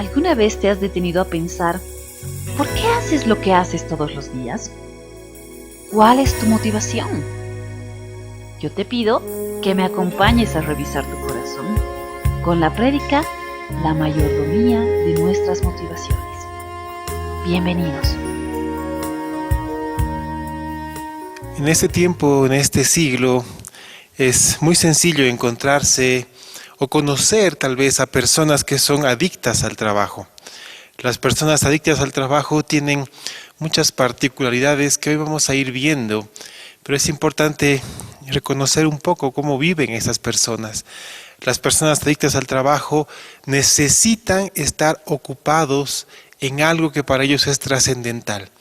¿Alguna vez te has detenido a pensar por qué haces lo que haces todos los días? ¿Cuál es tu motivación? Yo te pido que me acompañes a revisar tu corazón con la prédica La mayordomía de nuestras motivaciones. Bienvenidos. En este tiempo, en este siglo, es muy sencillo encontrarse o conocer tal vez a personas que son adictas al trabajo. Las personas adictas al trabajo tienen muchas particularidades que hoy vamos a ir viendo, pero es importante reconocer un poco cómo viven esas personas. Las personas adictas al trabajo necesitan estar ocupados en algo que para ellos es trascendental.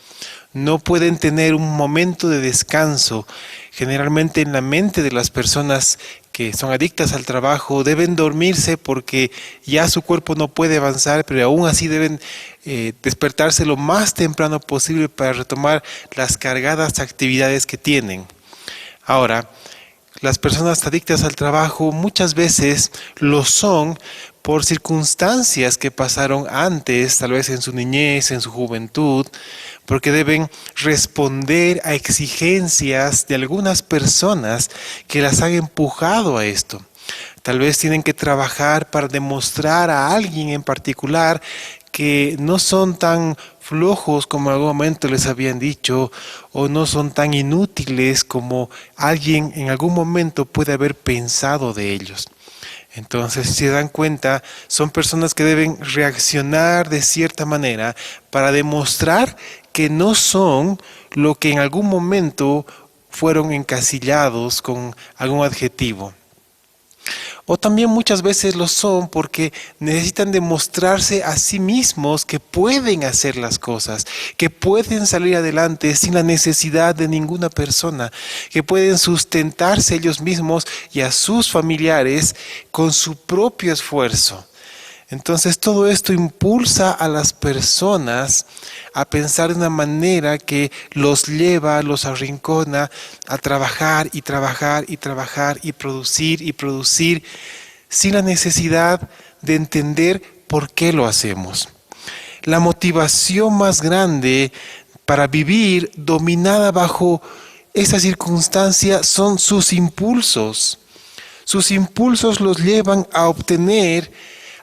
No pueden tener un momento de descanso. Generalmente en la mente de las personas que son adictas al trabajo deben dormirse porque ya su cuerpo no puede avanzar, pero aún así deben despertarse lo más temprano posible para retomar las cargadas actividades que tienen. Ahora, las personas adictas al trabajo muchas veces lo son por circunstancias que pasaron antes, tal vez en su niñez, en su juventud, porque deben responder a exigencias de algunas personas que las han empujado a esto. Tal vez tienen que trabajar para demostrar a alguien en particular que no son tan flojos como en algún momento les habían dicho, o no son tan inútiles como alguien en algún momento puede haber pensado de ellos. Entonces, si se dan cuenta, son personas que deben reaccionar de cierta manera para demostrar que no son lo que en algún momento fueron encasillados con algún adjetivo. O también muchas veces lo son porque necesitan demostrarse a sí mismos que pueden hacer las cosas, que pueden salir adelante sin la necesidad de ninguna persona, que pueden sustentarse ellos mismos y a sus familiares con su propio esfuerzo. Entonces todo esto impulsa a las personas a pensar de una manera que los lleva, los arrincona a trabajar y trabajar y trabajar y producir sin la necesidad de entender por qué lo hacemos. La motivación más grande para vivir dominada bajo esa circunstancia son sus impulsos. Sus impulsos los llevan a obtener,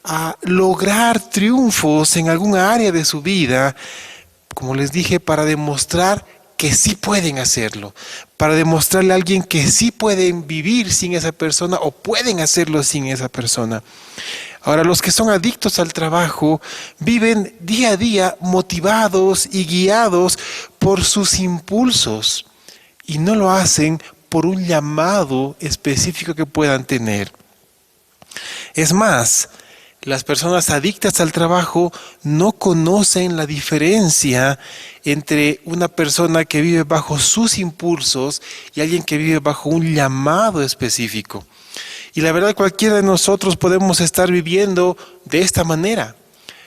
a lograr triunfos en alguna área de su vida, como les dije, para demostrar que sí pueden hacerlo, para demostrarle a alguien que sí pueden vivir sin esa persona o pueden hacerlo sin esa persona. Ahora, los que son adictos al trabajo viven día a día motivados y guiados por sus impulsos y no lo hacen por un llamado específico que puedan tener. Es más, las personas adictas al trabajo no conocen la diferencia entre una persona que vive bajo sus impulsos y alguien que vive bajo un llamado específico. Y la verdad, cualquiera de nosotros podemos estar viviendo de esta manera.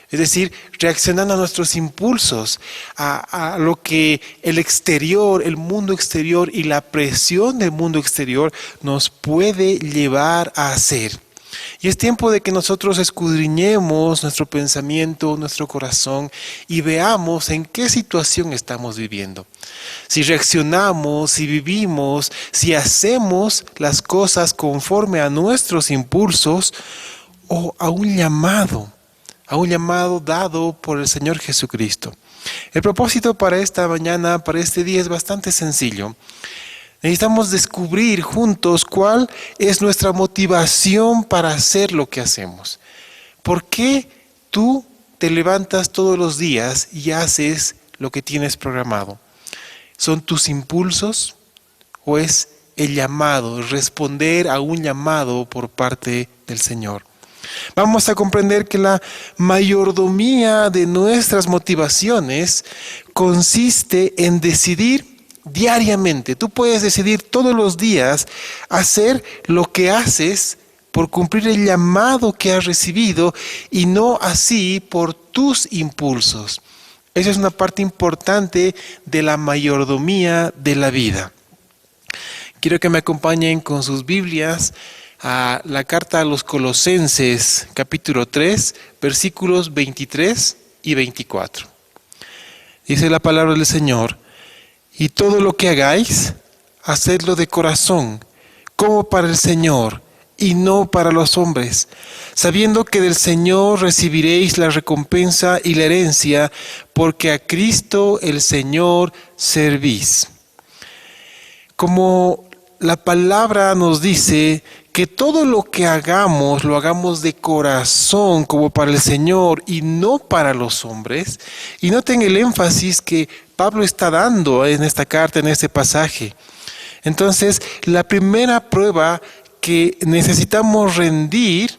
Es decir, reaccionando a nuestros impulsos, a lo que el exterior, el mundo exterior y la presión del mundo exterior nos puede llevar a hacer. Y es tiempo de que nosotros escudriñemos nuestro pensamiento, nuestro corazón y veamos en qué situación estamos viviendo. Si reaccionamos, si vivimos, si hacemos las cosas conforme a nuestros impulsos o a un llamado dado por el Señor Jesucristo. El propósito para esta mañana, para este día es bastante sencillo. Necesitamos descubrir juntos cuál es nuestra motivación para hacer lo que hacemos. ¿Por qué tú te levantas todos los días y haces lo que tienes programado? ¿Son tus impulsos o es el llamado, responder a un llamado por parte del Señor? Vamos a comprender que la mayordomía de nuestras motivaciones consiste en decidir diariamente. Tú puedes decidir todos los días hacer lo que haces por cumplir el llamado que has recibido y no así por tus impulsos. Esa es una parte importante de la mayordomía de la vida. Quiero que me acompañen con sus Biblias a la carta a los Colosenses, capítulo 3, versículos 23 y 24. Dice la palabra del Señor: y todo lo que hagáis, hacedlo de corazón, como para el Señor, y no para los hombres, sabiendo que del Señor recibiréis la recompensa y la herencia, porque a Cristo el Señor servís. Como la palabra nos dice que todo lo que hagamos, lo hagamos de corazón, como para el Señor y no para los hombres. Y noten el énfasis que Pablo está dando en esta carta, en este pasaje. Entonces, la primera prueba que necesitamos rendir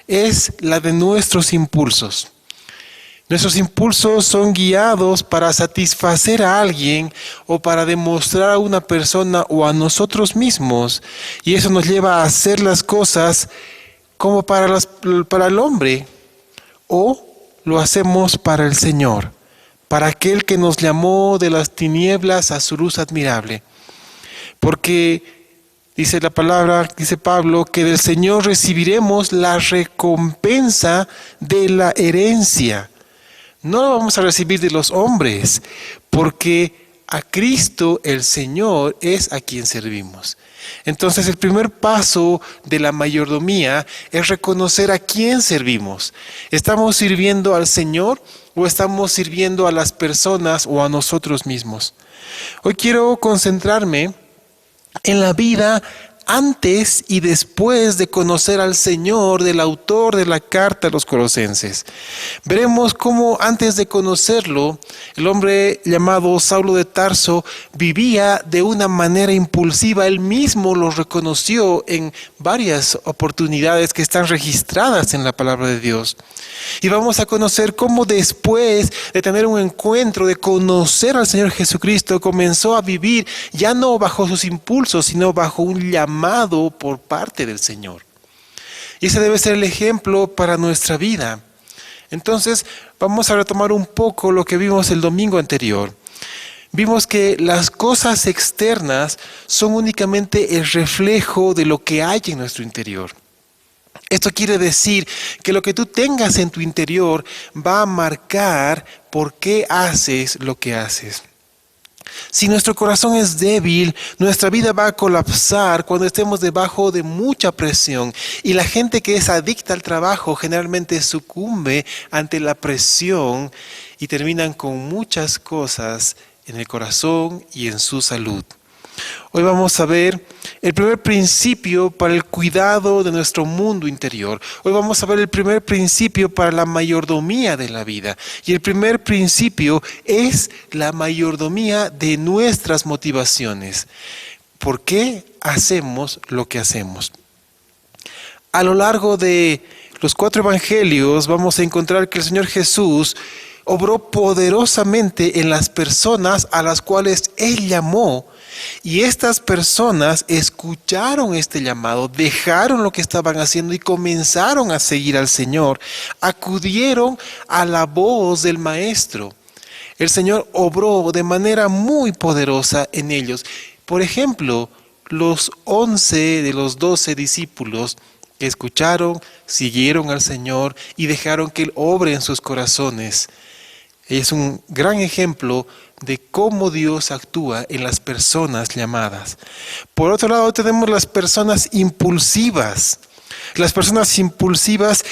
es la de nuestros impulsos. Nuestros impulsos son guiados para satisfacer a alguien o para demostrar a una persona o a nosotros mismos. Y eso nos lleva a hacer las cosas como para el hombre, o lo hacemos para el Señor, para aquel que nos llamó de las tinieblas a su luz admirable. Porque dice la palabra, dice Pablo, que del Señor recibiremos la recompensa de la herencia. No lo vamos a recibir de los hombres, porque a Cristo el Señor es a quien servimos. Entonces el primer paso de la mayordomía es reconocer a quién servimos. ¿Estamos sirviendo al Señor o estamos sirviendo a las personas o a nosotros mismos? Hoy quiero concentrarme en la vida antes y después de conocer al Señor del autor de la carta a los Colosenses. Veremos cómo antes de conocerlo, el hombre llamado Saulo de Tarso vivía de una manera impulsiva. Él mismo lo reconoció en varias oportunidades que están registradas en la palabra de Dios. Y vamos a conocer cómo después de tener un encuentro, de conocer al Señor Jesucristo, comenzó a vivir ya no bajo sus impulsos, sino bajo un llamado por parte del Señor. Y ese debe ser el ejemplo para nuestra vida. Entonces, vamos a retomar un poco lo que vimos el domingo anterior. Vimos que las cosas externas son únicamente el reflejo de lo que hay en nuestro interior. Esto quiere decir que lo que tú tengas en tu interior va a marcar por qué haces lo que haces. Si nuestro corazón es débil, nuestra vida va a colapsar cuando estemos debajo de mucha presión. Y la gente que es adicta al trabajo generalmente sucumbe ante la presión y terminan con muchas cosas en el corazón y en su salud. Hoy vamos a ver el primer principio para el cuidado de nuestro mundo interior. Hoy vamos a ver el primer principio para la mayordomía de la vida. Y el primer principio es la mayordomía de nuestras motivaciones. ¿Por qué hacemos lo que hacemos? A lo largo de los 4 evangelios vamos a encontrar que el Señor Jesús obró poderosamente en las personas a las cuales Él llamó. Y estas personas escucharon este llamado, dejaron lo que estaban haciendo y comenzaron a seguir al Señor. Acudieron a la voz del Maestro. El Señor obró de manera muy poderosa en ellos. Por ejemplo, los 11 de los 12 discípulos que escucharon, siguieron al Señor y dejaron que Él obre en sus corazones. Es un gran ejemplo de cómo Dios actúa en las personas llamadas. Por otro lado, tenemos las personas impulsivas. Las personas impulsivas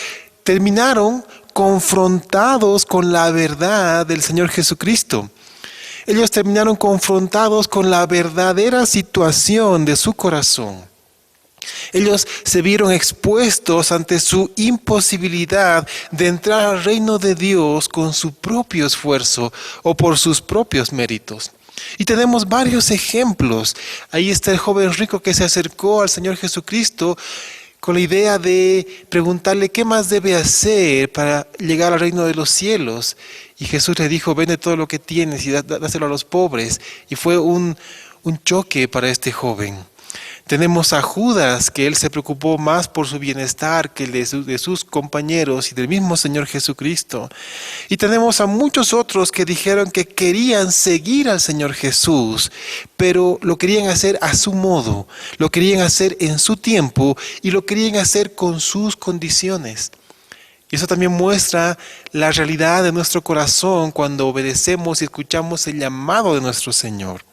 terminaron confrontados con la verdad del Señor Jesucristo. Ellos terminaron confrontados con la verdadera situación de su corazón. Ellos se vieron expuestos ante su imposibilidad de entrar al reino de Dios con su propio esfuerzo o por sus propios méritos. Y tenemos varios ejemplos. Ahí está el joven rico que se acercó al Señor Jesucristo con la idea de preguntarle qué más debe hacer para llegar al reino de los cielos. Y Jesús le dijo: vende todo lo que tienes y dáselo a los pobres. Y fue un choque para este joven. Tenemos a Judas, que él se preocupó más por su bienestar que el de sus compañeros y del mismo Señor Jesucristo. Y tenemos a muchos otros que dijeron que querían seguir al Señor Jesús, pero lo querían hacer a su modo, lo querían hacer en su tiempo y lo querían hacer con sus condiciones. Y eso también muestra la realidad de nuestro corazón cuando obedecemos y escuchamos el llamado de nuestro Señor.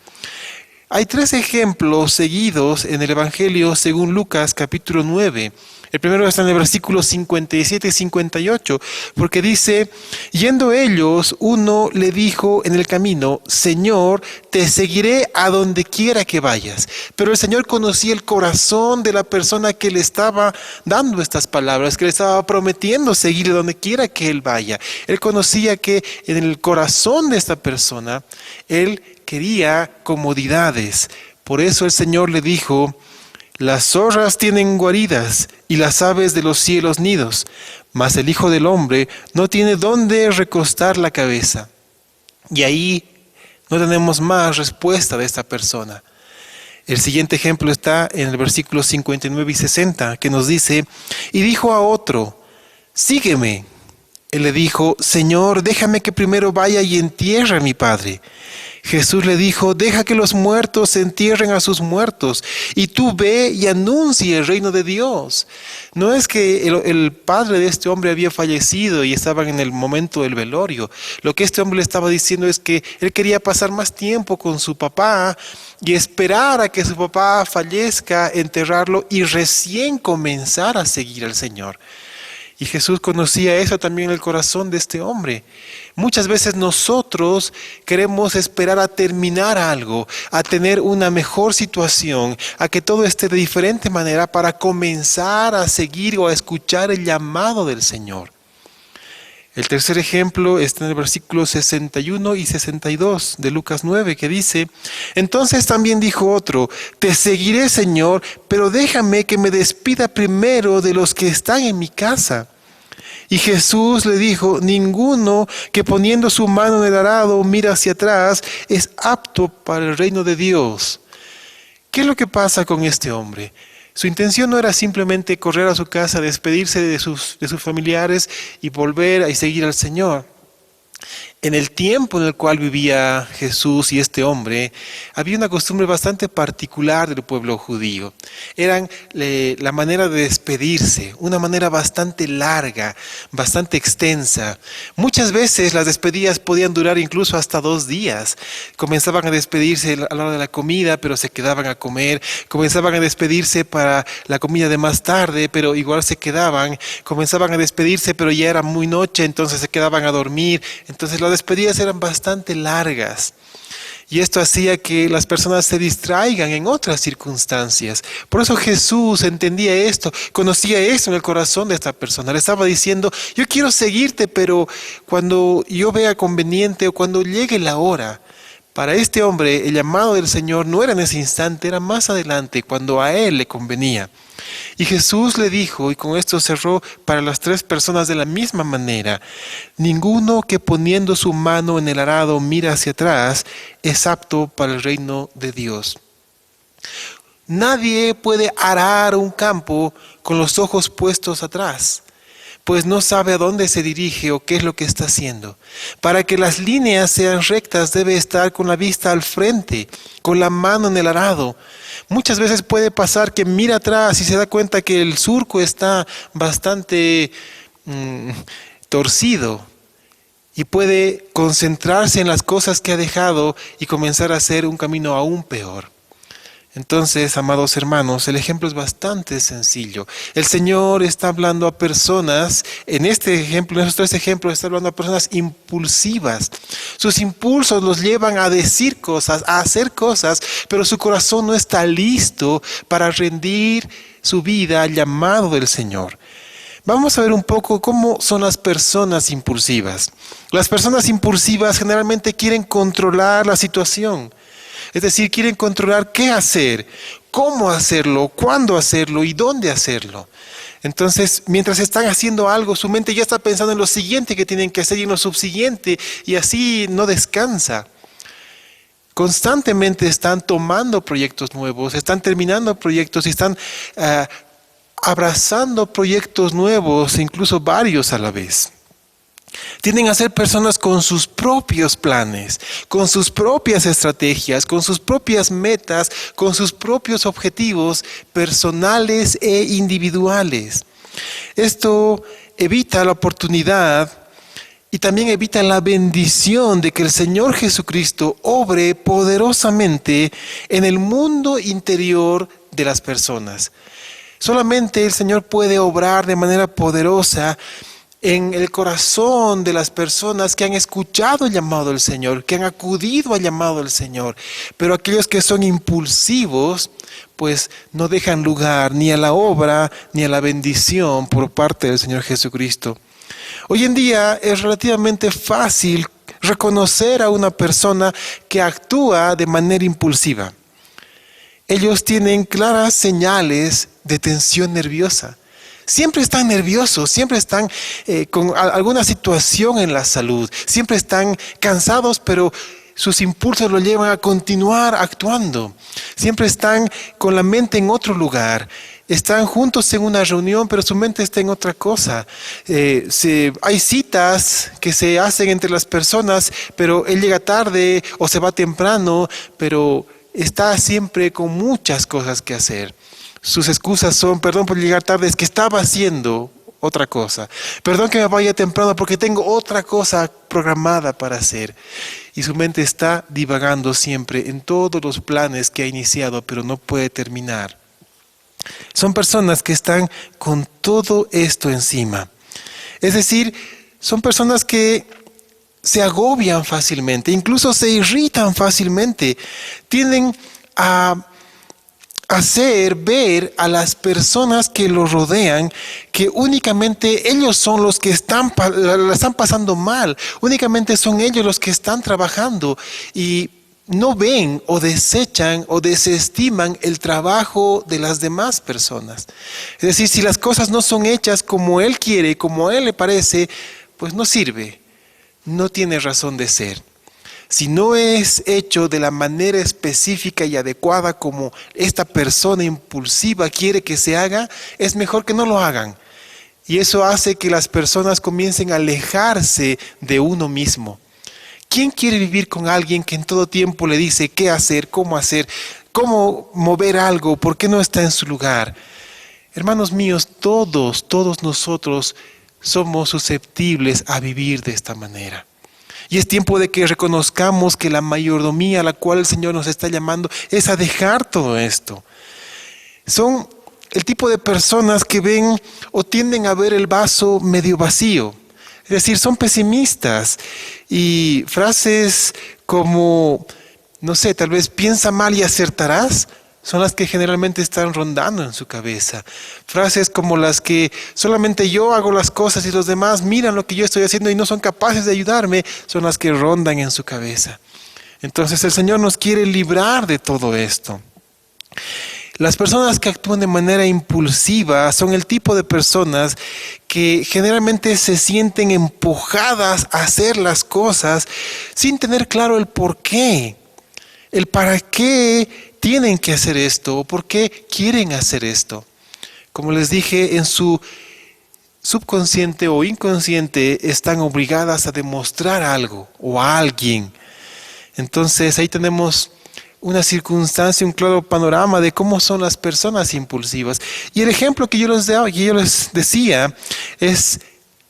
Hay 3 ejemplos seguidos en el Evangelio según Lucas capítulo 9. El primero está en el versículo 57 y 58, porque dice, yendo ellos, uno le dijo en el camino, Señor, te seguiré a donde quiera que vayas. Pero el Señor conocía el corazón de la persona que le estaba dando estas palabras, que le estaba prometiendo seguirle donde quiera que él vaya. Él conocía que en el corazón de esta persona, él quería comodidades. Por eso el Señor le dijo, las zorras tienen guaridas y las aves de los cielos nidos, mas el Hijo del Hombre no tiene dónde recostar la cabeza. Y ahí no tenemos más respuesta de esta persona. El siguiente ejemplo está en el versículo 59 y 60, que nos dice, y dijo a otro, sígueme. Él le dijo, Señor, déjame que primero vaya y entierre a mi padre. Jesús le dijo, deja que los muertos entierren a sus muertos, y tú ve y anuncia el reino de Dios. No es que el padre de este hombre había fallecido y estaban en el momento del velorio. Lo que este hombre le estaba diciendo es que él quería pasar más tiempo con su papá y esperar a que su papá fallezca, enterrarlo y recién comenzar a seguir al Señor. Y Jesús conocía eso también en el corazón de este hombre. Muchas veces nosotros queremos esperar a terminar algo, a tener una mejor situación, a que todo esté de diferente manera para comenzar a seguir o a escuchar el llamado del Señor. El tercer ejemplo está en el versículo 61 y 62 de Lucas 9, que dice, entonces también dijo otro, te seguiré, Señor, pero déjame que me despida primero de los que están en mi casa. Y Jesús le dijo, ninguno que poniendo su mano en el arado mira hacia atrás es apto para el reino de Dios. ¿Qué es lo que pasa con este hombre? Su intención no era simplemente correr a su casa, despedirse de sus familiares y volver a seguir al Señor. En el tiempo en el cual vivía Jesús y este hombre, había una costumbre bastante particular del pueblo judío. Eran la manera de despedirse, una manera bastante larga, bastante extensa. Muchas veces las despedidas podían durar incluso hasta 2 días. Comenzaban a despedirse a la hora de la comida, pero se quedaban a comer. Comenzaban a despedirse para la comida de más tarde, pero igual se quedaban. Comenzaban a despedirse, pero ya era muy noche, entonces se quedaban a dormir. Entonces las despedidas eran bastante largas y esto hacía que las personas se distraigan en otras circunstancias. Por eso Jesús entendía esto, conocía esto en el corazón de esta persona. Le estaba diciendo, yo quiero seguirte, pero cuando yo vea conveniente o cuando llegue la hora. Para este hombre el llamado del Señor no era en ese instante, era más adelante, cuando a él le convenía. Y Jesús le dijo, y con esto cerró para las 3 personas de la misma manera, ninguno que poniendo su mano en el arado mira hacia atrás es apto para el reino de Dios. Nadie puede arar un campo con los ojos puestos atrás, pues no sabe a dónde se dirige o qué es lo que está haciendo. Para que las líneas sean rectas debe estar con la vista al frente, con la mano en el arado. Muchas veces puede pasar que mira atrás y se da cuenta que el surco está bastante torcido y puede concentrarse en las cosas que ha dejado y comenzar a hacer un camino aún peor. Entonces, amados hermanos, el ejemplo es bastante sencillo. El Señor está hablando a personas, en este ejemplo, en estos 3 ejemplos, está hablando a personas impulsivas. Sus impulsos los llevan a decir cosas, a hacer cosas, pero su corazón no está listo para rendir su vida al llamado del Señor. Vamos a ver un poco cómo son las personas impulsivas. Las personas impulsivas generalmente quieren controlar la situación. Es decir, quieren controlar qué hacer, cómo hacerlo, cuándo hacerlo y dónde hacerlo. Entonces, mientras están haciendo algo, su mente ya está pensando en lo siguiente que tienen que hacer y en lo subsiguiente, y así no descansa. constantemente están tomando proyectos nuevos, están terminando proyectos y están abrazando proyectos nuevos, incluso varios a la vez. Tienden a ser personas con sus propios planes, con sus propias estrategias, con sus propias metas, con sus propios objetivos personales e individuales. Esto evita la oportunidad y también evita la bendición de que el Señor Jesucristo obre poderosamente en el mundo interior de las personas. Solamente el Señor puede obrar de manera poderosa en el corazón de las personas que han escuchado el llamado del Señor, que han acudido al llamado del Señor. Pero aquellos que son impulsivos, pues no dejan lugar ni a la obra ni a la bendición por parte del Señor Jesucristo. Hoy en día es relativamente fácil reconocer a una persona que actúa de manera impulsiva. Ellos tienen claras señales de tensión nerviosa. Siempre están nerviosos, siempre están con alguna situación en la salud, siempre están cansados, pero sus impulsos los llevan a continuar actuando. Siempre están con la mente en otro lugar. Están juntos en una reunión, pero su mente está en otra cosa. Hay citas que se hacen entre las personas, pero él llega tarde o se va temprano, pero está siempre con muchas cosas que hacer. Sus excusas son, perdón por llegar tarde, es que estaba haciendo otra cosa. Perdón que me vaya temprano porque tengo otra cosa programada para hacer. Y su mente está divagando siempre en todos los planes que ha iniciado, pero no puede terminar. Son personas que están con todo esto encima. Es decir, son personas que se agobian fácilmente, incluso se irritan fácilmente. Tienden a hacer ver a las personas que los rodean que únicamente ellos son los que la están pasando mal, únicamente son ellos los que están trabajando y no ven o desechan o desestiman el trabajo de las demás personas. Es decir, si las cosas no son hechas como él quiere, como a él le parece, pues no sirve, no tiene razón de ser. Si no es hecho de la manera específica y adecuada como esta persona impulsiva quiere que se haga, es mejor que no lo hagan. Y eso hace que las personas comiencen a alejarse de uno mismo. ¿Quién quiere vivir con alguien que en todo tiempo le dice qué hacer, cómo mover algo, por qué no está en su lugar? Hermanos míos, todos nosotros somos susceptibles a vivir de esta manera. Y es tiempo de que reconozcamos que la mayordomía a la cual el Señor nos está llamando es a dejar todo esto. Son el tipo de personas que ven o tienden a ver el vaso medio vacío. Es decir, son pesimistas y frases como, no sé, tal vez piensa mal y acertarás, son las que generalmente están rondando en su cabeza. Frases como las que solamente yo hago las cosas y los demás miran lo que yo estoy haciendo y no son capaces de ayudarme, son las que rondan en su cabeza. Entonces el Señor nos quiere librar de todo esto. Las personas que actúan de manera impulsiva son el tipo de personas que generalmente se sienten empujadas a hacer las cosas sin tener claro el por qué, el para qué tienen que hacer esto o por qué quieren hacer esto. Como les dije, en su subconsciente o inconsciente están obligadas a demostrar algo o a alguien. Entonces ahí tenemos una circunstancia, un claro panorama de cómo son las personas impulsivas. Y el ejemplo que yo les decía es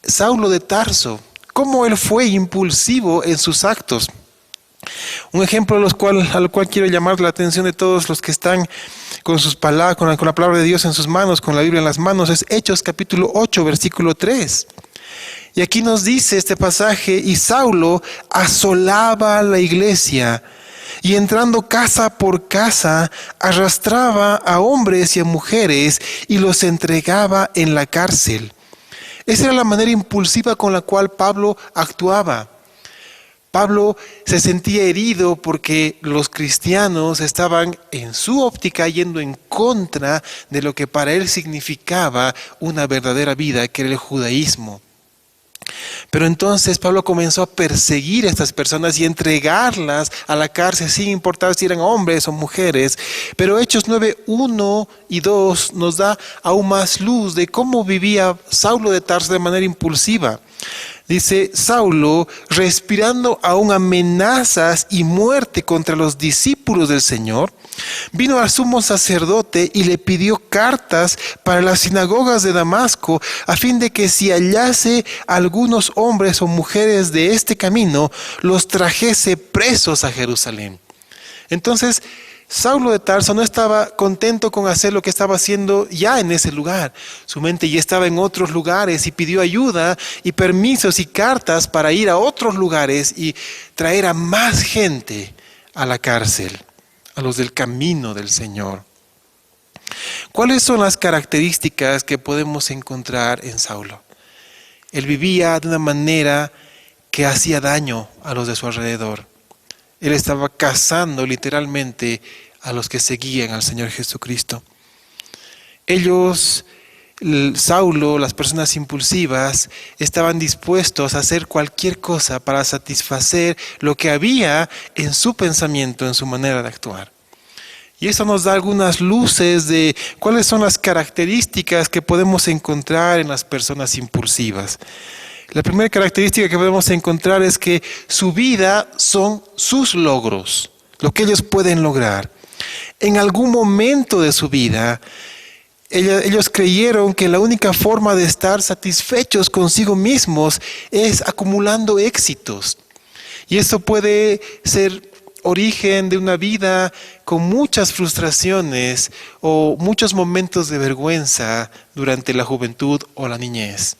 Saulo de Tarso, cómo él fue impulsivo en sus actos. Un ejemplo al cual quiero llamar la atención de todos los que están con sus palabras, con la palabra de Dios en sus manos, con la Biblia en las manos, es Hechos capítulo 8, versículo 3. Y aquí nos dice este pasaje, y Saulo asolaba la iglesia, y entrando casa por casa, arrastraba a hombres y a mujeres, y los entregaba en la cárcel. Esa era la manera impulsiva con la cual Pablo actuaba. Pablo se sentía herido porque los cristianos estaban en su óptica yendo en contra de lo que para él significaba una verdadera vida, que era el judaísmo. Pero entonces Pablo comenzó a perseguir a estas personas y entregarlas a la cárcel sin importar si eran hombres o mujeres. Pero Hechos 9, 1 y 2 nos da aún más luz de cómo vivía Saulo de Tarso de manera impulsiva. Dice, Saulo, respirando aún amenazas y muerte contra los discípulos del Señor, vino al sumo sacerdote y le pidió cartas para las sinagogas de Damasco, a fin de que si hallase algunos hombres o mujeres de este camino, los trajese presos a Jerusalén. Entonces, Saulo de Tarso no estaba contento con hacer lo que estaba haciendo ya en ese lugar. Su mente ya estaba en otros lugares y pidió ayuda y permisos y cartas para ir a otros lugares y traer a más gente a la cárcel, a los del camino del Señor. ¿Cuáles son las características que podemos encontrar en Saulo? Él vivía de una manera que hacía daño a los de su alrededor. Él estaba cazando literalmente a los que seguían al Señor Jesucristo. Ellos, Saulo, las personas impulsivas, estaban dispuestos a hacer cualquier cosa para satisfacer lo que había en su pensamiento, en su manera de actuar. Y eso nos da algunas luces de cuáles son las características que podemos encontrar en las personas impulsivas. La primera característica que podemos encontrar es que su vida son sus logros, lo que ellos pueden lograr. En algún momento de su vida, ellos creyeron que la única forma de estar satisfechos consigo mismos es acumulando éxitos. Y eso puede ser origen de una vida con muchas frustraciones o muchos momentos de vergüenza durante la juventud o la niñez.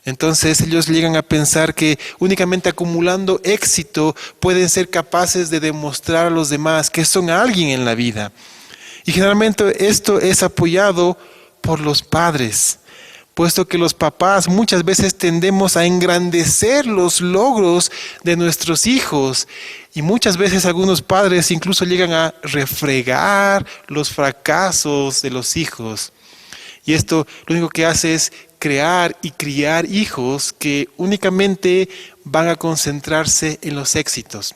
Entonces ellos llegan a pensar que únicamente acumulando éxito pueden ser capaces de demostrar a los demás que son alguien en la vida. Y generalmente esto es apoyado por los padres, puesto que los papás muchas veces tendemos a engrandecer los logros de nuestros hijos y muchas veces algunos padres incluso llegan a refregar los fracasos de los hijos. Y esto lo único que hace es crear y criar hijos que únicamente van a concentrarse en los éxitos.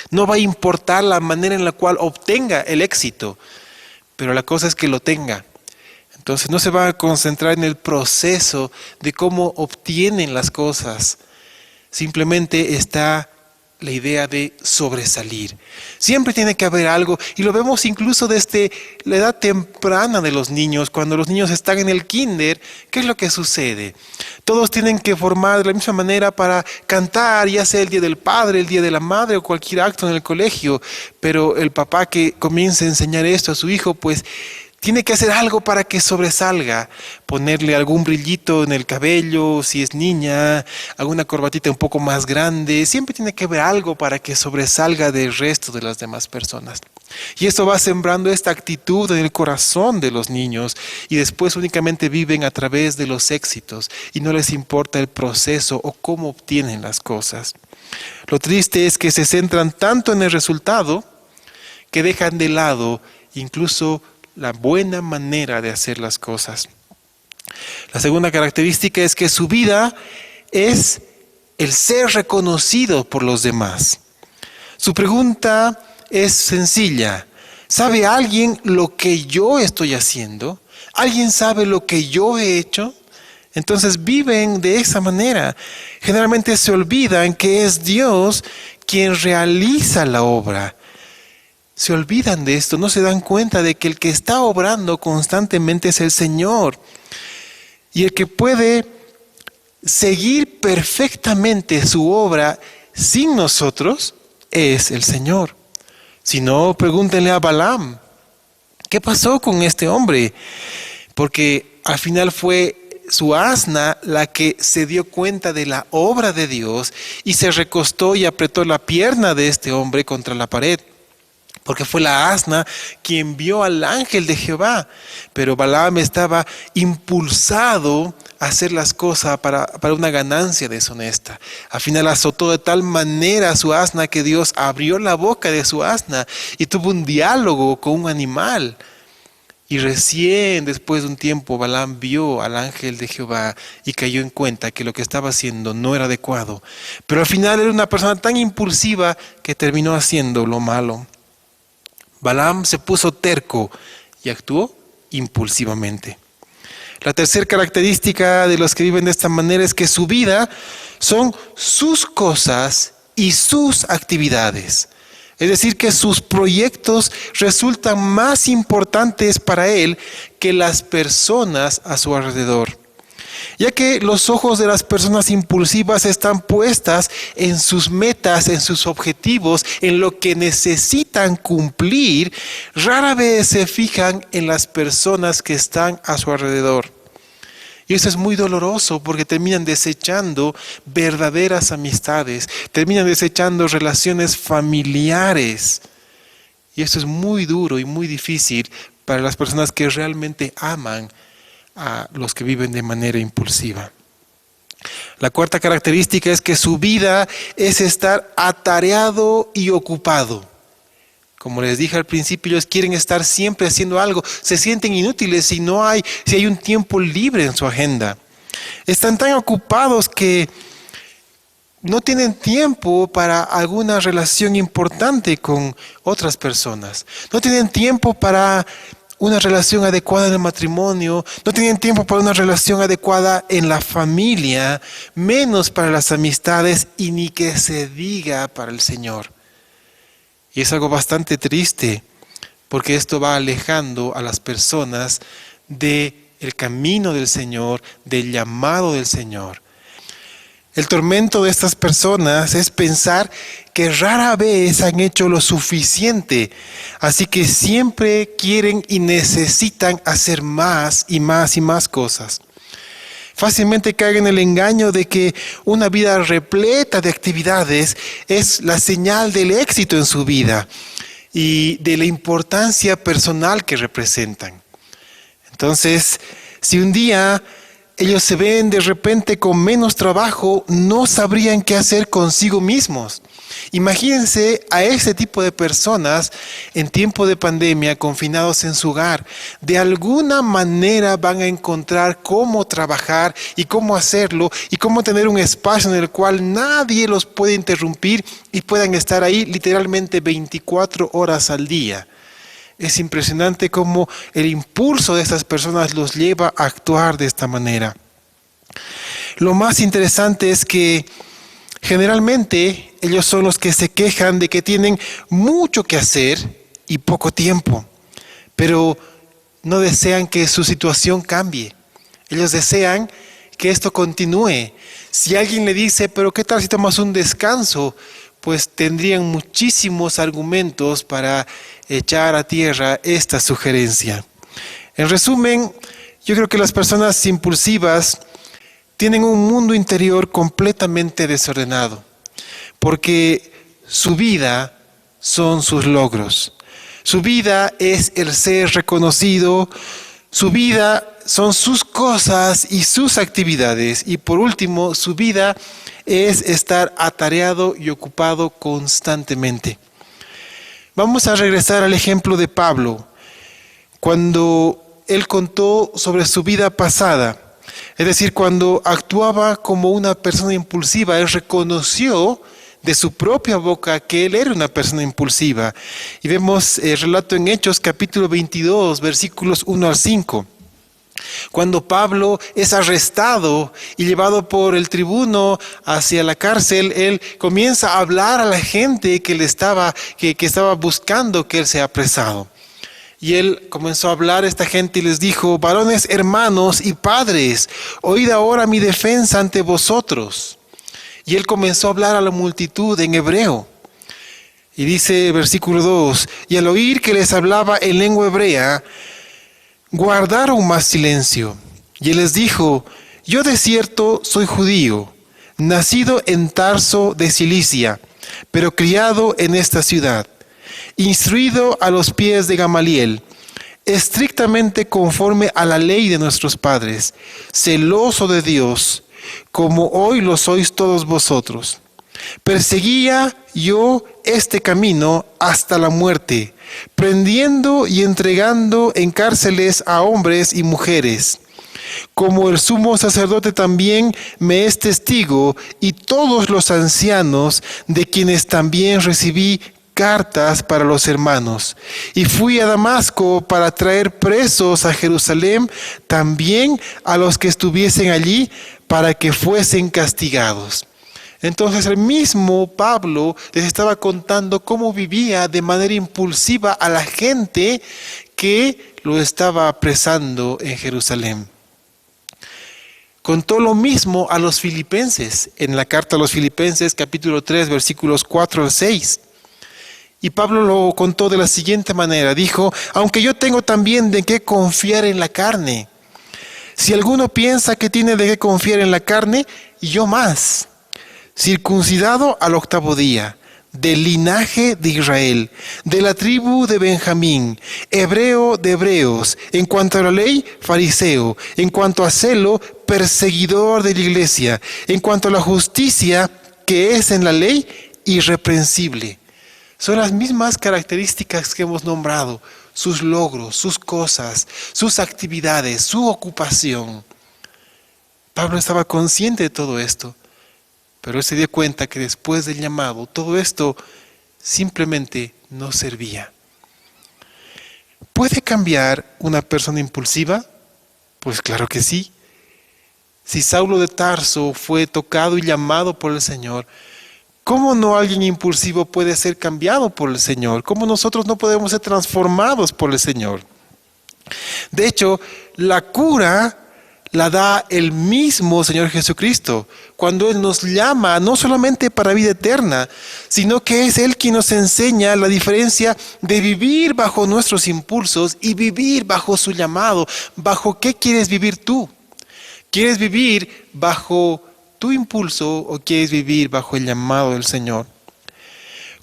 No va a importar la manera en la cual obtenga el éxito, pero la cosa es que lo tenga. Entonces no se va a concentrar en el proceso de cómo obtienen las cosas. Simplemente está la idea de sobresalir. Siempre tiene que haber algo, y lo vemos incluso desde la edad temprana de los niños. Cuando los niños están en el kinder, ¿qué es lo que sucede? Todos tienen que formar de la misma manera para cantar, ya sea el Día del Padre, el Día de la Madre o cualquier acto en el colegio, pero el papá que comienza a enseñar esto a su hijo, pues tiene que hacer algo para que sobresalga, ponerle algún brillito en el cabello, si es niña, alguna corbatita un poco más grande, siempre tiene que haber algo para que sobresalga del resto de las demás personas. Y esto va sembrando esta actitud en el corazón de los niños y después únicamente viven a través de los éxitos y no les importa el proceso o cómo obtienen las cosas. Lo triste es que se centran tanto en el resultado que dejan de lado incluso la buena manera de hacer las cosas. La segunda característica es que su vida es el ser reconocido por los demás. Su pregunta es sencilla. ¿Sabe alguien lo que yo estoy haciendo? ¿Alguien sabe lo que yo he hecho? Entonces viven de esa manera. Generalmente se olvidan que es Dios quien realiza la obra. Se olvidan de esto, no se dan cuenta de que el que está obrando constantemente es el Señor. Y el que puede seguir perfectamente su obra sin nosotros es el Señor. Si no, pregúntenle a Balaam, ¿qué pasó con este hombre? Porque al final fue su asna la que se dio cuenta de la obra de Dios y se recostó y apretó la pierna de este hombre contra la pared. Porque fue la asna quien vio al ángel de Jehová. Pero Balaam estaba impulsado a hacer las cosas para una ganancia deshonesta. Al final azotó de tal manera a su asna que Dios abrió la boca de su asna y tuvo un diálogo con un animal. Y recién después de un tiempo Balaam vio al ángel de Jehová y cayó en cuenta que lo que estaba haciendo no era adecuado. Pero al final era una persona tan impulsiva que terminó haciendo lo malo. Balaam se puso terco y actuó impulsivamente. La tercera característica de los que viven de esta manera es que su vida son sus cosas y sus actividades. Es decir, que sus proyectos resultan más importantes para él que las personas a su alrededor. Ya que los ojos de las personas impulsivas están puestas en sus metas, en sus objetivos, en lo que necesitan cumplir, rara vez se fijan en las personas que están a su alrededor. Y eso es muy doloroso porque terminan desechando verdaderas amistades, terminan desechando relaciones familiares. Y eso es muy duro y muy difícil para las personas que realmente aman a los que viven de manera impulsiva. La cuarta característica es que su vida es estar atareado y ocupado. Como les dije al principio, ellos quieren estar siempre haciendo algo, se sienten inútiles si hay un tiempo libre en su agenda. Están tan ocupados que no tienen tiempo para alguna relación importante con otras personas. No tienen tiempo para una relación adecuada en el matrimonio, no tienen tiempo para una relación adecuada en la familia, menos para las amistades y ni que se diga para el Señor. Y es algo bastante triste, porque esto va alejando a las personas del camino del Señor, del llamado del Señor. El tormento de estas personas es pensar que rara vez han hecho lo suficiente, así que siempre quieren y necesitan hacer más y más y más cosas. Fácilmente caen en el engaño de que una vida repleta de actividades es la señal del éxito en su vida y de la importancia personal que representan. Entonces, si un día ellos se ven de repente con menos trabajo, no sabrían qué hacer consigo mismos. Imagínense a ese tipo de personas en tiempo de pandemia, confinados en su hogar. De alguna manera van a encontrar cómo trabajar y cómo hacerlo y cómo tener un espacio en el cual nadie los puede interrumpir y puedan estar ahí literalmente 24 horas al día. Es impresionante cómo el impulso de estas personas los lleva a actuar de esta manera. Lo más interesante es que generalmente ellos son los que se quejan de que tienen mucho que hacer y poco tiempo, pero no desean que su situación cambie. Ellos desean que esto continúe. Si alguien le dice, pero ¿qué tal si tomas un descanso? Pues tendrían muchísimos argumentos para echar a tierra esta sugerencia. En resumen, yo creo que las personas impulsivas tienen un mundo interior completamente desordenado, porque su vida son sus logros. Su vida es el ser reconocido, su vida son sus cosas y sus actividades, y por último, su vida es estar atareado y ocupado constantemente. Vamos a regresar al ejemplo de Pablo, cuando él contó sobre su vida pasada. Es decir, cuando actuaba como una persona impulsiva, él reconoció de su propia boca que él era una persona impulsiva. Y vemos el relato en Hechos capítulo 22, versículos 1 al 5. Cuando Pablo es arrestado y llevado por el tribuno hacia la cárcel, él comienza a hablar a la gente que estaba buscando que él sea apresado. Y él comenzó a hablar a esta gente y les dijo: varones, hermanos y padres, oíd ahora mi defensa ante vosotros. Y él comenzó a hablar a la multitud en hebreo. Y dice versículo 2, y al oír que les hablaba en lengua hebrea, guardaron más silencio. Y él les dijo: yo de cierto soy judío, nacido en Tarso de Cilicia, pero criado en esta ciudad, instruido a los pies de Gamaliel, estrictamente conforme a la ley de nuestros padres, celoso de Dios, como hoy lo sois todos vosotros. Perseguía yo este camino hasta la muerte, prendiendo y entregando en cárceles a hombres y mujeres. Como el sumo sacerdote también me es testigo, y todos los ancianos, de quienes también recibí cartas para los hermanos. Y fui a Damasco para traer presos a Jerusalén, también a los que estuviesen allí, para que fuesen castigados. Entonces el mismo Pablo les estaba contando cómo vivía de manera impulsiva a la gente que lo estaba apresando en Jerusalén. Contó lo mismo a los filipenses, en la carta a los filipenses capítulo 3 versículos 4 al 6. Y Pablo lo contó de la siguiente manera, dijo: aunque yo tengo también de qué confiar en la carne. Si alguno piensa que tiene de qué confiar en la carne, yo más. Circuncidado al 8º día, del linaje de Israel, de la tribu de Benjamín, hebreo de hebreos, en cuanto a la ley, fariseo, en cuanto a celo, perseguidor de la iglesia, en cuanto a la justicia que es en la ley, irreprensible. Son las mismas características que hemos nombrado, sus logros, sus cosas, sus actividades, su ocupación. Pablo estaba consciente de todo esto, pero él se dio cuenta que después del llamado, todo esto simplemente no servía. ¿Puede cambiar una persona impulsiva? Pues claro que sí. Si Saulo de Tarso fue tocado y llamado por el Señor, ¿cómo no alguien impulsivo puede ser cambiado por el Señor? ¿Cómo nosotros no podemos ser transformados por el Señor? De hecho, la cura la da el mismo Señor Jesucristo, cuando Él nos llama no solamente para vida eterna, sino que es Él quien nos enseña la diferencia de vivir bajo nuestros impulsos y vivir bajo su llamado. ¿Bajo qué quieres vivir tú? ¿Quieres vivir bajo tu impulso o quieres vivir bajo el llamado del Señor?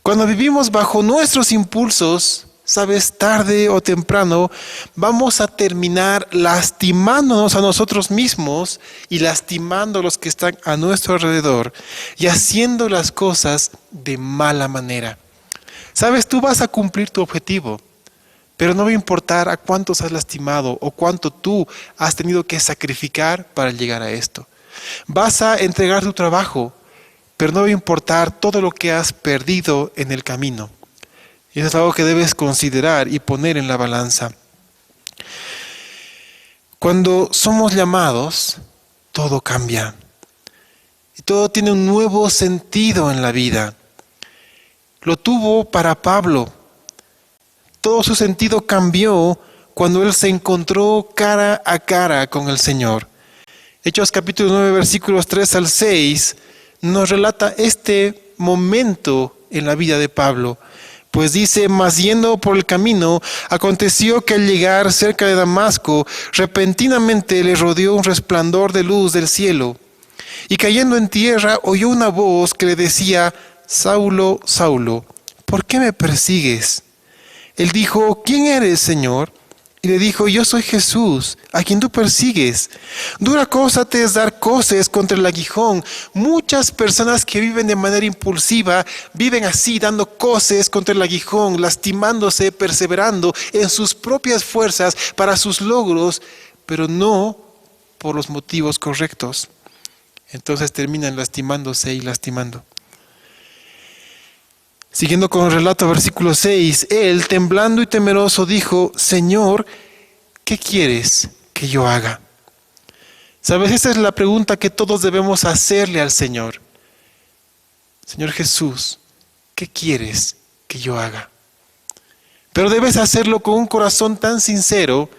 Cuando vivimos bajo nuestros impulsos, sabes, tarde o temprano vamos a terminar lastimándonos a nosotros mismos y lastimando a los que están a nuestro alrededor y haciendo las cosas de mala manera. Sabes, tú vas a cumplir tu objetivo, pero no va a importar a cuántos has lastimado o cuánto tú has tenido que sacrificar para llegar a esto. Vas a entregar tu trabajo, pero no va a importar todo lo que has perdido en el camino. Y eso es algo que debes considerar y poner en la balanza. Cuando somos llamados, todo cambia. Y todo tiene un nuevo sentido en la vida. Lo tuvo para Pablo. Todo su sentido cambió cuando él se encontró cara a cara con el Señor. Hechos capítulo 9, versículos 3 al 6, nos relata este momento en la vida de Pablo. Pues dice: mas yendo por el camino, aconteció que al llegar cerca de Damasco, repentinamente le rodeó un resplandor de luz del cielo. Y cayendo en tierra, oyó una voz que le decía: Saulo, Saulo, ¿por qué me persigues? Él dijo: ¿quién eres, Señor? Y le dijo: yo soy Jesús, a quien tú persigues. Dura cosa te es dar coces contra el aguijón. Muchas personas que viven de manera impulsiva viven así, dando coces contra el aguijón, lastimándose, perseverando en sus propias fuerzas para sus logros, pero no por los motivos correctos. Entonces terminan lastimándose y lastimando. Siguiendo con el relato, versículo 6, él, temblando y temeroso, dijo: Señor, ¿qué quieres que yo haga? ¿Sabes? Esa es la pregunta que todos debemos hacerle al Señor. Señor Jesús, ¿qué quieres que yo haga? Pero debes hacerlo con un corazón tan sincero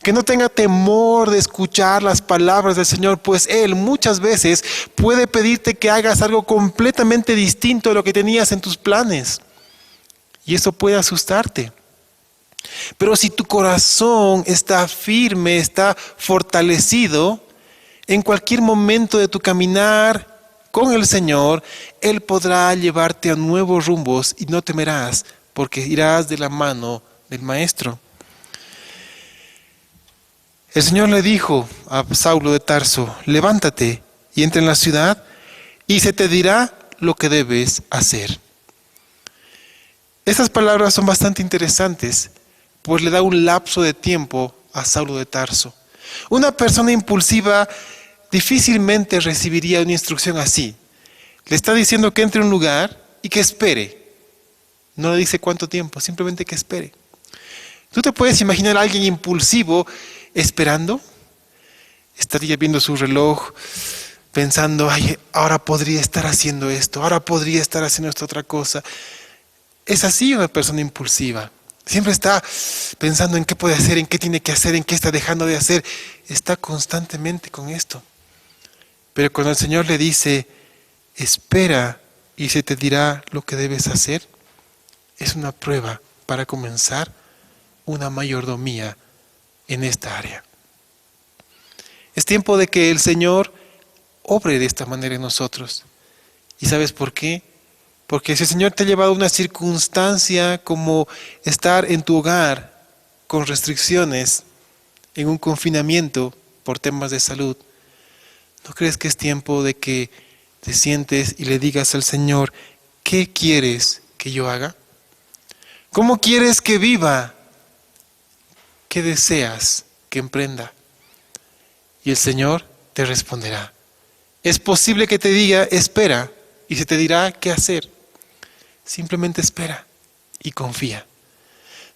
que no tenga temor de escuchar las palabras del Señor, pues Él muchas veces puede pedirte que hagas algo completamente distinto de lo que tenías en tus planes. Y eso puede asustarte. Pero si tu corazón está firme, está fortalecido, en cualquier momento de tu caminar con el Señor, Él podrá llevarte a nuevos rumbos y no temerás, porque irás de la mano del Maestro. El Señor le dijo a Saulo de Tarso: levántate y entra en la ciudad y se te dirá lo que debes hacer. Estas palabras son bastante interesantes, pues le da un lapso de tiempo a Saulo de Tarso. Una persona impulsiva difícilmente recibiría una instrucción así. Le está diciendo que entre a un lugar y que espere. No le dice cuánto tiempo, simplemente que espere. ¿Tú te puedes imaginar a alguien impulsivo esperando? Estaría viendo su reloj, pensando, ay, ahora podría estar haciendo esto, ahora podría estar haciendo esta otra cosa. Es así una persona impulsiva. Siempre está pensando en qué puede hacer, en qué tiene que hacer, en qué está dejando de hacer. Está constantemente con esto. Pero cuando el Señor le dice, espera y se te dirá lo que debes hacer, es una prueba para comenzar una mayordomía en esta área. Es tiempo de que el Señor obre de esta manera en nosotros. ¿Y sabes por qué? Porque si el Señor te ha llevado a una circunstancia como estar en tu hogar con restricciones, en un confinamiento por temas de salud, ¿no crees que es tiempo de que te sientes y le digas al Señor, ¿qué quieres que yo haga? ¿Cómo quieres que viva? ¿Qué deseas que emprenda? Y el Señor te responderá. Es posible que te diga, espera, y se te dirá qué hacer. Simplemente espera y confía.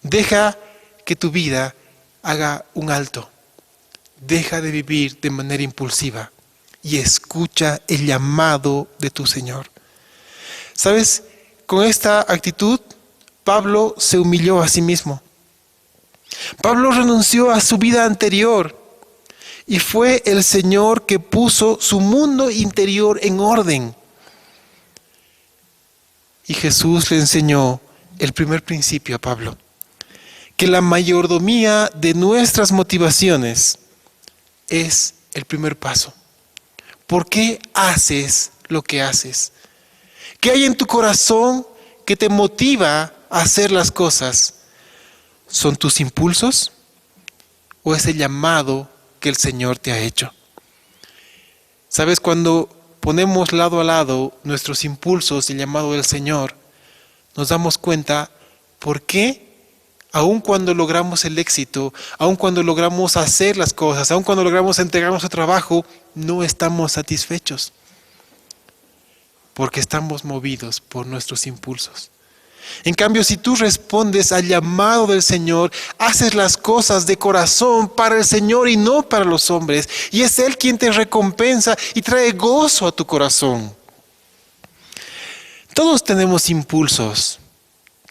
Deja que tu vida haga un alto. Deja de vivir de manera impulsiva y escucha el llamado de tu Señor. ¿Sabes? Con esta actitud, Pablo se humilló a sí mismo. Pablo renunció a su vida anterior y fue el Señor que puso su mundo interior en orden. Y Jesús le enseñó el primer principio a Pablo, que la mayordomía de nuestras motivaciones es el primer paso. ¿Por qué haces lo que haces? ¿Qué hay en tu corazón que te motiva a hacer las cosas? ¿Son tus impulsos o es el llamado que el Señor te ha hecho? ¿Sabes? Cuando ponemos lado a lado nuestros impulsos y el llamado del Señor, nos damos cuenta por qué, aun cuando logramos el éxito, aun cuando logramos hacer las cosas, aun cuando logramos entregar nuestro trabajo, no estamos satisfechos. Porque estamos movidos por nuestros impulsos. En cambio, si tú respondes al llamado del Señor, haces las cosas de corazón para el Señor y no para los hombres, y es Él quien te recompensa y trae gozo a tu corazón. Todos tenemos impulsos,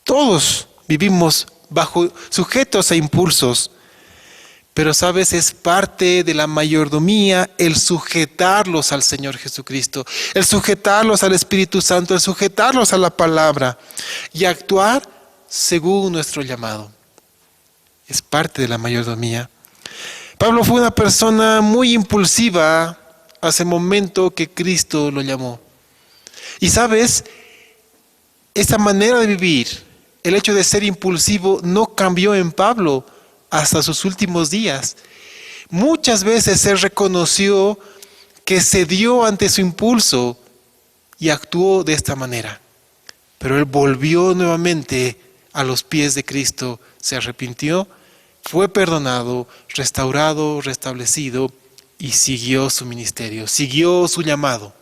todos vivimos sujetos a impulsos, pero sabes, es parte de la mayordomía el sujetarlos al Señor Jesucristo, el sujetarlos al Espíritu Santo, el sujetarlos a la palabra y actuar según nuestro llamado. Es parte de la mayordomía. Pablo fue una persona muy impulsiva hace el momento que Cristo lo llamó. Y sabes, esa manera de vivir, el hecho de ser impulsivo no cambió en Pablo hasta sus últimos días. Muchas veces él reconoció que cedió ante su impulso y actuó de esta manera. Pero él volvió nuevamente a los pies de Cristo, se arrepintió, fue perdonado, restaurado, restablecido y siguió su ministerio, siguió su llamado.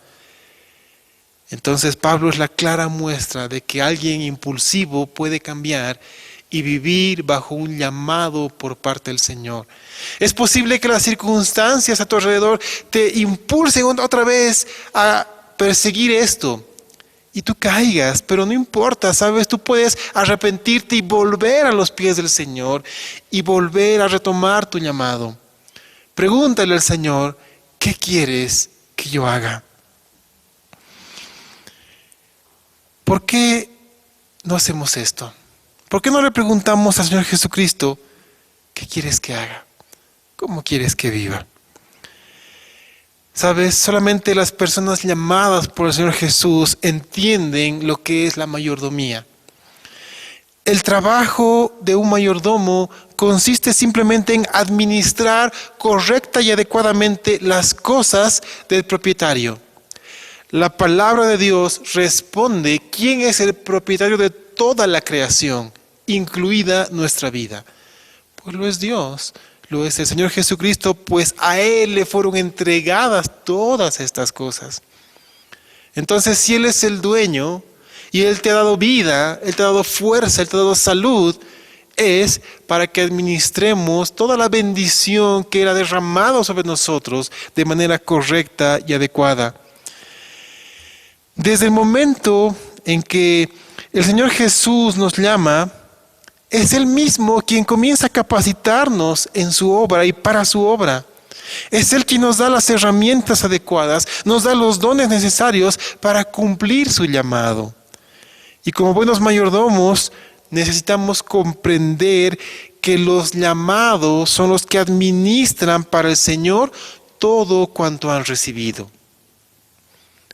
Entonces Pablo es la clara muestra de que alguien impulsivo puede cambiar y vivir bajo un llamado por parte del Señor. Es posible que las circunstancias a tu alrededor te impulsen otra vez a perseguir esto y tú caigas, pero no importa, ¿sabes? Tú puedes arrepentirte y volver a los pies del Señor y volver a retomar tu llamado. Pregúntale al Señor, ¿qué quieres que yo haga? ¿Por qué no hacemos esto? ¿Por qué no le preguntamos al Señor Jesucristo, ¿qué quieres que haga? ¿Cómo quieres que viva? ¿Sabes? Solamente las personas llamadas por el Señor Jesús entienden lo que es la mayordomía. El trabajo de un mayordomo consiste simplemente en administrar correcta y adecuadamente las cosas del propietario. La palabra de Dios responde quién es el propietario de toda la creación, incluida nuestra vida? Pues lo es Dios, lo es el Señor Jesucristo, pues a Él le fueron entregadas todas estas cosas. Entonces, si Él es el dueño y Él te ha dado vida, Él te ha dado fuerza, Él te ha dado salud, es para que administremos toda la bendición que Él ha derramado sobre nosotros de manera correcta y adecuada. Desde el momento en que el Señor Jesús nos llama, es Él mismo quien comienza a capacitarnos en su obra y para su obra. Es Él quien nos da las herramientas adecuadas, nos da los dones necesarios para cumplir su llamado. Y como buenos mayordomos, necesitamos comprender que los llamados son los que administran para el Señor todo cuanto han recibido.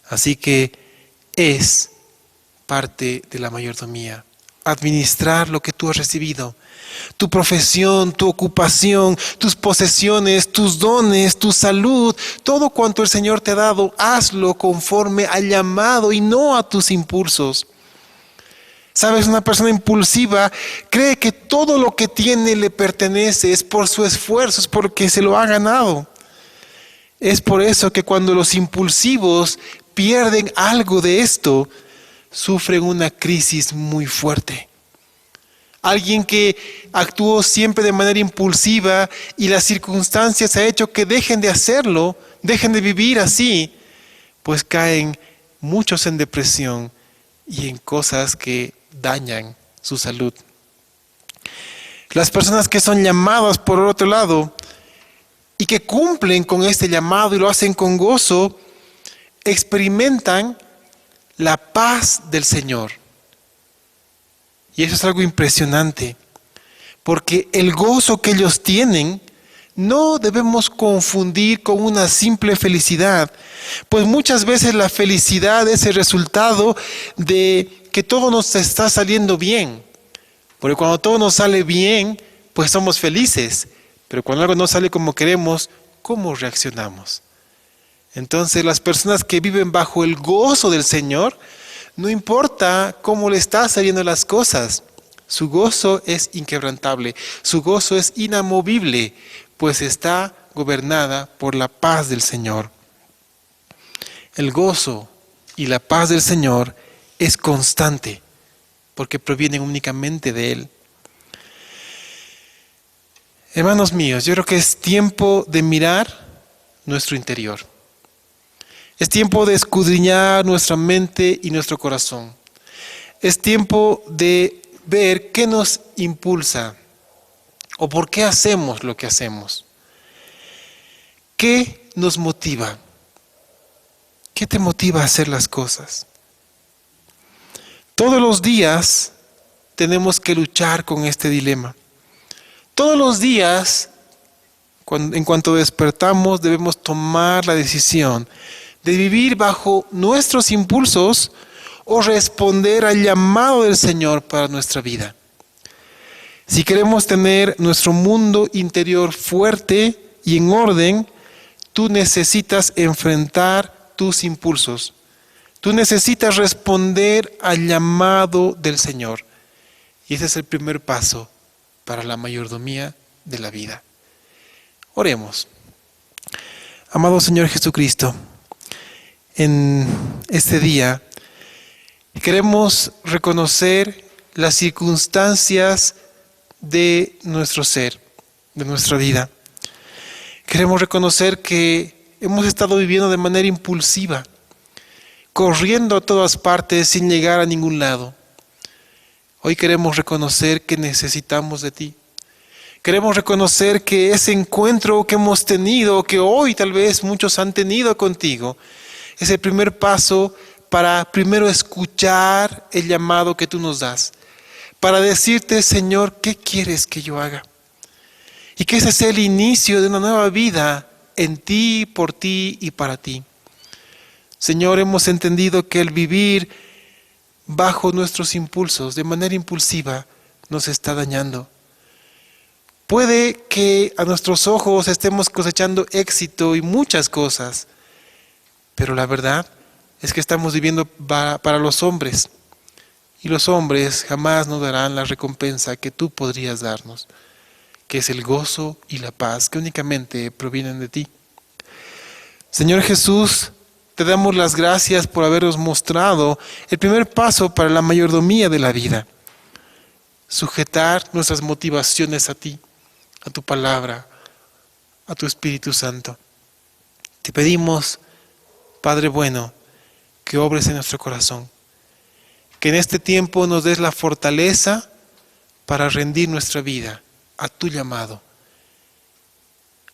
Así que es parte de la mayordomía, administrar lo que tú has recibido. Tu profesión, tu ocupación, tus posesiones, tus dones, tu salud, todo cuanto el Señor te ha dado, hazlo conforme al llamado y no a tus impulsos. Sabes, una persona impulsiva cree que todo lo que tiene le pertenece, es por su esfuerzo, es porque se lo ha ganado. Es por eso que cuando los impulsivos pierden algo de esto, sufren una crisis muy fuerte. Alguien que actuó siempre de manera impulsiva y las circunstancias ha hecho que dejen de hacerlo, dejen de vivir así, pues caen muchos en depresión y en cosas que dañan su salud. Las personas que son llamadas por otro lado y que cumplen con este llamado y lo hacen con gozo, experimentan la paz del Señor. Y eso es algo impresionante, porque el gozo que ellos tienen no debemos confundir con una simple felicidad, pues muchas veces la felicidad es el resultado de que todo nos está saliendo bien. Porque cuando todo nos sale bien, pues somos felices. Pero cuando algo no sale como queremos, ¿cómo reaccionamos? Entonces las personas que viven bajo el gozo del Señor, no importa cómo le están saliendo las cosas, su gozo es inquebrantable, su gozo es inamovible, pues está gobernada por la paz del Señor. El gozo y la paz del Señor es constante, porque provienen únicamente de Él. Hermanos míos, yo creo que es tiempo de mirar nuestro interior. Es tiempo de escudriñar nuestra mente y nuestro corazón. Es tiempo de ver qué nos impulsa o por qué hacemos lo que hacemos. ¿Qué nos motiva? ¿Qué te motiva a hacer las cosas? Todos los días tenemos que luchar con este dilema. Todos los días, en cuanto despertamos, debemos tomar la decisión de vivir bajo nuestros impulsos o responder al llamado del Señor para nuestra vida. Si queremos tener nuestro mundo interior fuerte y en orden, tú necesitas enfrentar tus impulsos. Tú necesitas responder al llamado del Señor. Y ese es el primer paso para la mayordomía de la vida. Oremos. Amado Señor Jesucristo, en este día queremos reconocer las circunstancias de nuestro ser, de nuestra vida. Queremos reconocer que hemos estado viviendo de manera impulsiva, corriendo a todas partes sin llegar a ningún lado. Hoy queremos reconocer que necesitamos de ti. Queremos reconocer que ese encuentro que hemos tenido, que hoy tal vez muchos han tenido contigo, es el primer paso para primero escuchar el llamado que tú nos das, para decirte, Señor, ¿qué quieres que yo haga? Y que ese sea el inicio de una nueva vida en ti, por ti y para ti. Señor, hemos entendido que el vivir bajo nuestros impulsos, de manera impulsiva, nos está dañando. Puede que a nuestros ojos estemos cosechando éxito y muchas cosas, pero la verdad es que estamos viviendo para los hombres y los hombres jamás nos darán la recompensa que tú podrías darnos, que es el gozo y la paz que únicamente provienen de ti. Señor Jesús, te damos las gracias por habernos mostrado el primer paso para la mayordomía de la vida. Sujetar nuestras motivaciones a ti, a tu palabra, a tu Espíritu Santo. Te pedimos, Padre bueno, que obres en nuestro corazón, que en este tiempo nos des la fortaleza para rendir nuestra vida a tu llamado.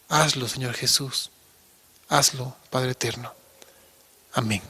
Hazlo, Señor Jesús. Hazlo, Padre eterno. Amén.